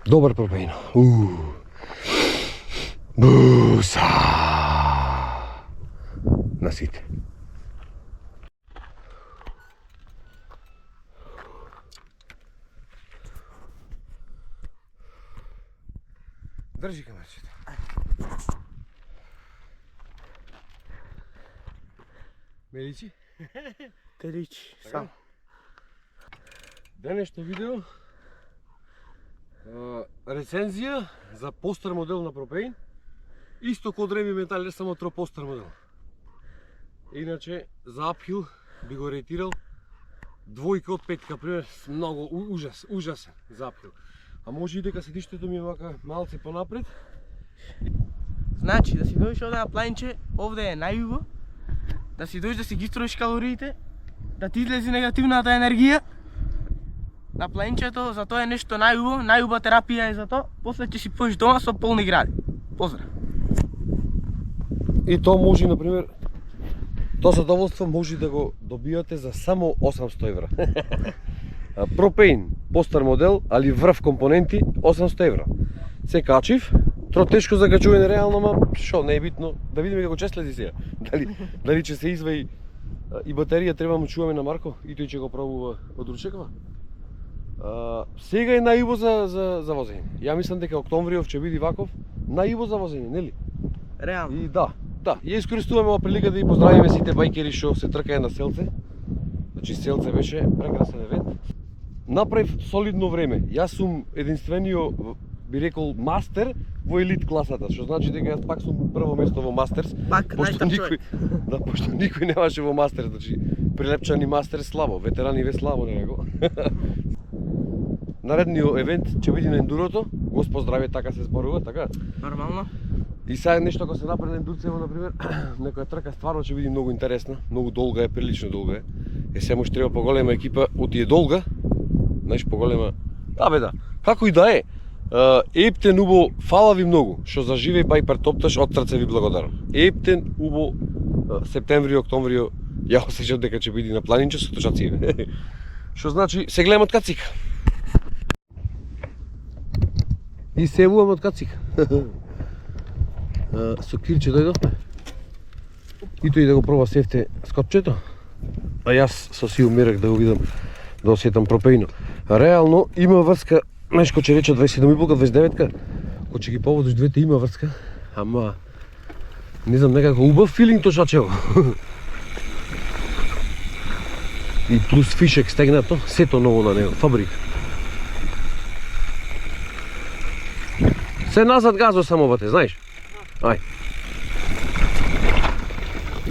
Добар пропеин. Буса! На сите. Држи камерчето. Ме личи? Те личи, само. Денешно видео рецензија за постар модел на пропеин. Исто код Реми Металер, само тро постар модел. Иначе за апхил би го рейтирал двојка од петка, пример, многу ужасен за апхил. А може и дека седиштето ми е вака малце понапред. Значи, да си дојдеш овде на планинче, овде е најубаво. Да си дојдеш да си ги строиш калориите, да ти излези негативната енергија. На планинчето, за тоа е нешто најубаво, најубава терапија е за тоа. После ќе си поиш дома со полни гради. Поздрав! И тоа може, например, тоа задоволство може да го добијате за само 800 евра. Пропеин, постар модел, али врв компоненти, 800 евра. Се качив, тро тешко за качување реално, ма шо, не е битно. Да видиме како ќе слези сега. Дали ќе се изваи и батерија, треба му чуваме на Марко, и тој ќе го пробува од ручеква. Сега е најубаво за возење. Ја мислам дека октомвриов ќе биде ваков најубаво за возење, нели? Реално. И да, ја искористуваме ова прилика да и поздравиме сите бајкери што се тркаја на Селце. Значи Селце беше прекрасен евент. Направив солидно време. Јас сум единствениот, би рекол, мастер во елит класата, што значи дека јас пак сум прво место во мастерс. Пак пошто никој немаше во мастерс, значи прилепчани мастер слабо, ветерани ве слабо не него. Наредниот евент ќе биде на ендурото. Господ здраве, така се зборува, така? Нормално. И сега нешто ако се направи на ендурцево, например, некоја трка стварно ќе биде многу интересна, многу долга е, прилично долга е. Се му треба поголема екипа, оти е долга, знаеш, поголема. Да бе да, како и да е. Ептен убо, фала ви многу, што заживеј па и претопташ, од срце ви благодарам. Ептен убо, септември, октомври, ја осеќам дека ќе биде на планинче со точациве. Што значи, се гледам од кацика. И се евувам од кацика. Со Кирче дојдовме. И тој да го проба сефте скопчето. А јас со си умирах да го видам, да осетам пропеино. Реално има врска, знаеш кој ќе рече 27,5-ка, 29-ка, кој ќе ги поводиш двете има врска, ама не знам, некако убав филинг тошачево. И плюс фишек стегнато, сето ново на него, фабрика. Се назад газо само бате, знаеш? Ај.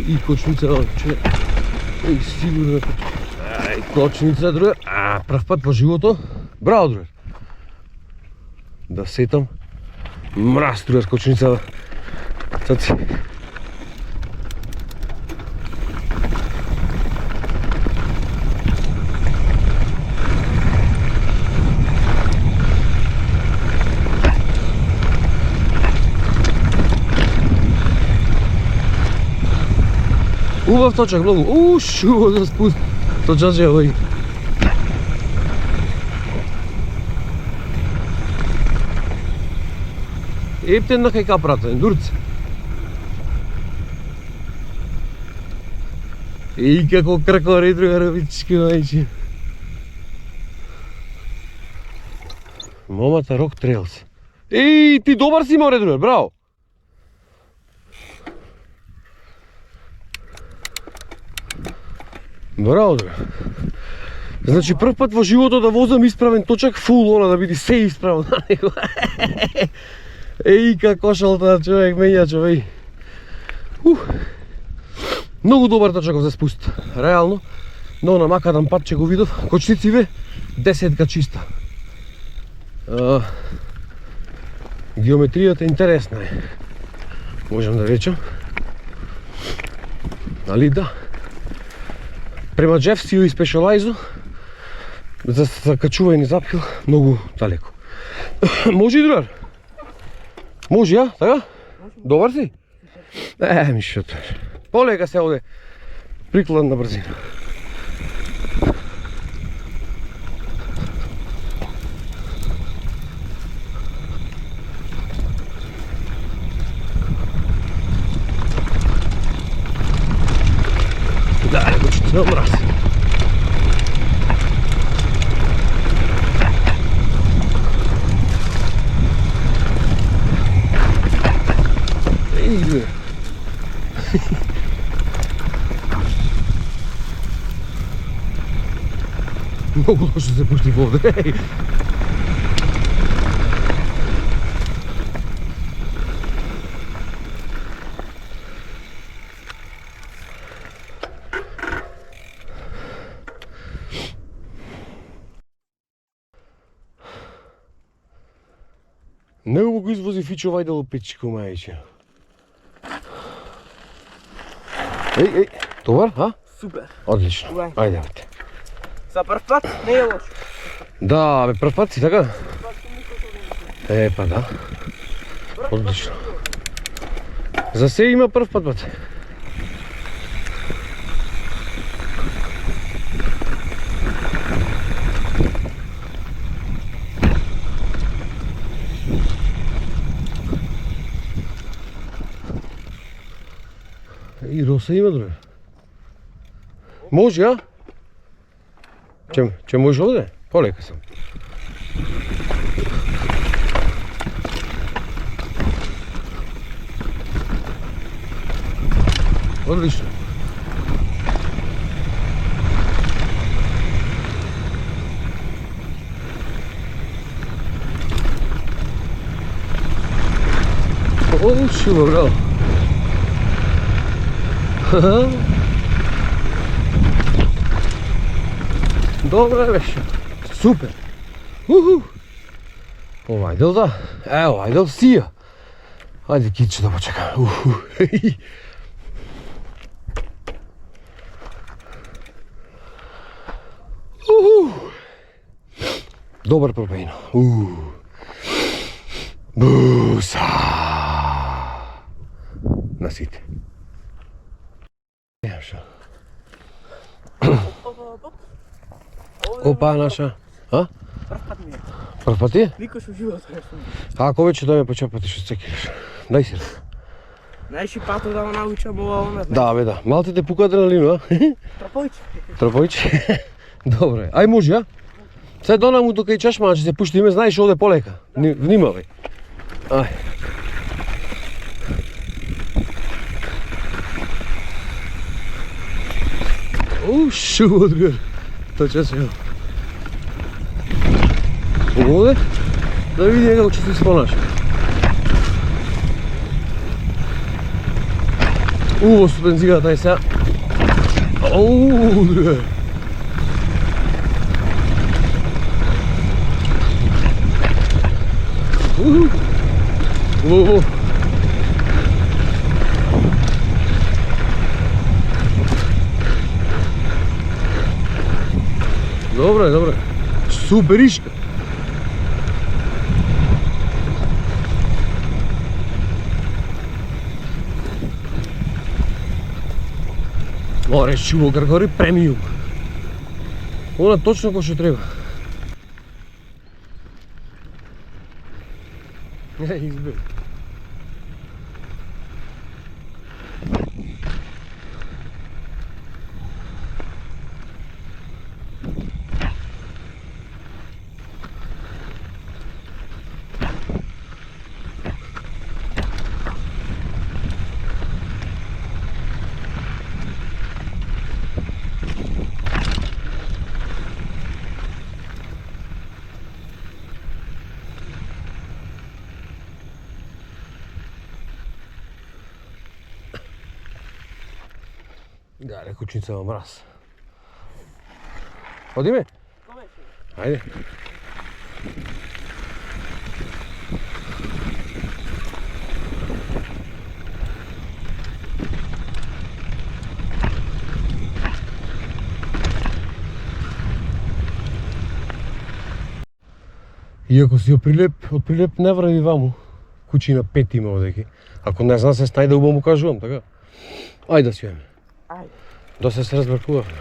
И кочница, че... Еј, сигурно... Ај, кочница, друга. Прв пат во живото. Браво, друга. Да сетам. Мраз, друга, кочница. Цаци. Убав точак, многу. Убав да спуст. Точаче овој. Ептен на кај капрата, ендурце. И како кркори, друга робички, мајчи. Момата Рок Трейлс. Еј, ти добар си, море, друга, браво. Браво, друга. Значи прв пат во живото да возам исправен точак, фул она да биде се исправно на него. Еј, како шалта човек, мењачо, еј. Многу добар точаков за спуст, реално. Но на макадан пат че го видов, кочнициве, 10 чиста. Геометријата интересна е, можам да речам. Али да. Према Джефсио и Спешалайзо, за качување запхил, многу далеко. Може и другар? Може, ја? Така? Добар си? Мишото. Полека се оде. Прикладна брзина. Много лошо се пушти вода. Него го извози Фичо Вайдало печко мајче. Ей, товар, а? Супер. Одлично. Добре. Ајде, бе. За прв пат не е лошо. Да, бе, прв пат си, така? Па да. Одлично. За се има прв пат, бате. И роса има, друге. Може, а? Че може овде? Полека сам. Одлично. О, шума, браво. Добре беше. Супер. Ова Ајдел да. Ево, Ајдел сија. Ајде киче да почекам. Добар пропејно. Буса. На сите. Опа, наша. А? Прв пат ми е. Прв пат е? Викаш у живота нешто. Ако вече да ме почепати што цекираш. Дај си. Најши пато да ме научам ова оме. Да, бе, да. Мал ти те пука адреналину, а? Тропојче. Тропојче? Добре. Ај може, а? Се дона му тука и чашма, че се пушти име, знаеш овде полека. Внимавај. Ај. Шумо, другар. Точно се. Овде? Да види како ќе се испонаша. Со бензината е сега. Другар. Добре, добре. Суперишка. Море шумо Гргори премиум. Она точно кој што треба. Избери. Гале, кучица во мраз. Одиме? Ајде. Иако си од Прилеп не врави ваму. Кучина 5 има овдеки. Ако не знам се стај да убаво му кажувам, така? Ајде да си јаме. Ајде. Доста се разбркувавме.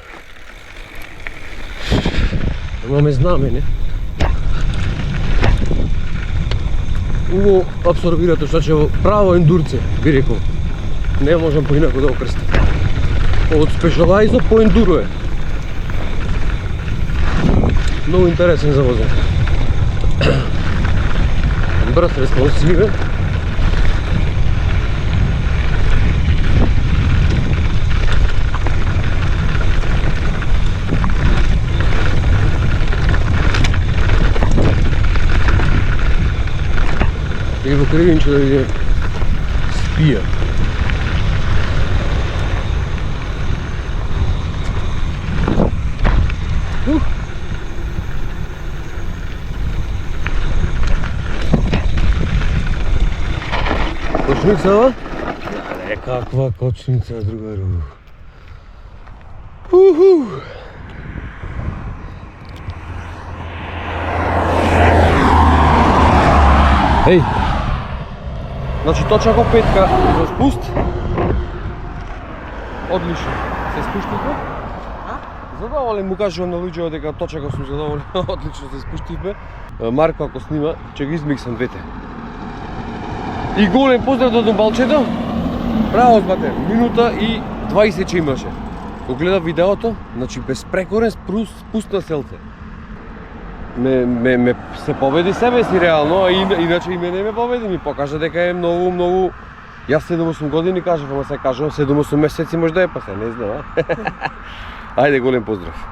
Имаме знаме, не? Уво абсорбирате што ќе право ендурце, би рекол. Не можам поинако да окрстам. Од спешалајзо по ендуро е. Многу интересен за возење. Брз, респонсивен. Кривинче да видим. Спија. Кочница, ова? Каква кочница, другару. Еј! Значи точако петка за спуст. Одлично. Се спуштивме? Задоволен му кажувам на луѓето дека точако сум задоволен. Одлично се спуштивме. Марко ако снима, ќе ги измиксам двете. И голем поздрав до Домбалчето. Браво, збате, минута и 20 че имаше. Го гледа видеото, значи безпрекорен спуст на селце. Ме се победи себе си реално, а иначе и мене ме победи. Ми покажа дека е многу... Јас 7-8 години кажав, ама се кажувам 7-8 месеци може да е, па се не знам. Ајде, голем поздрав.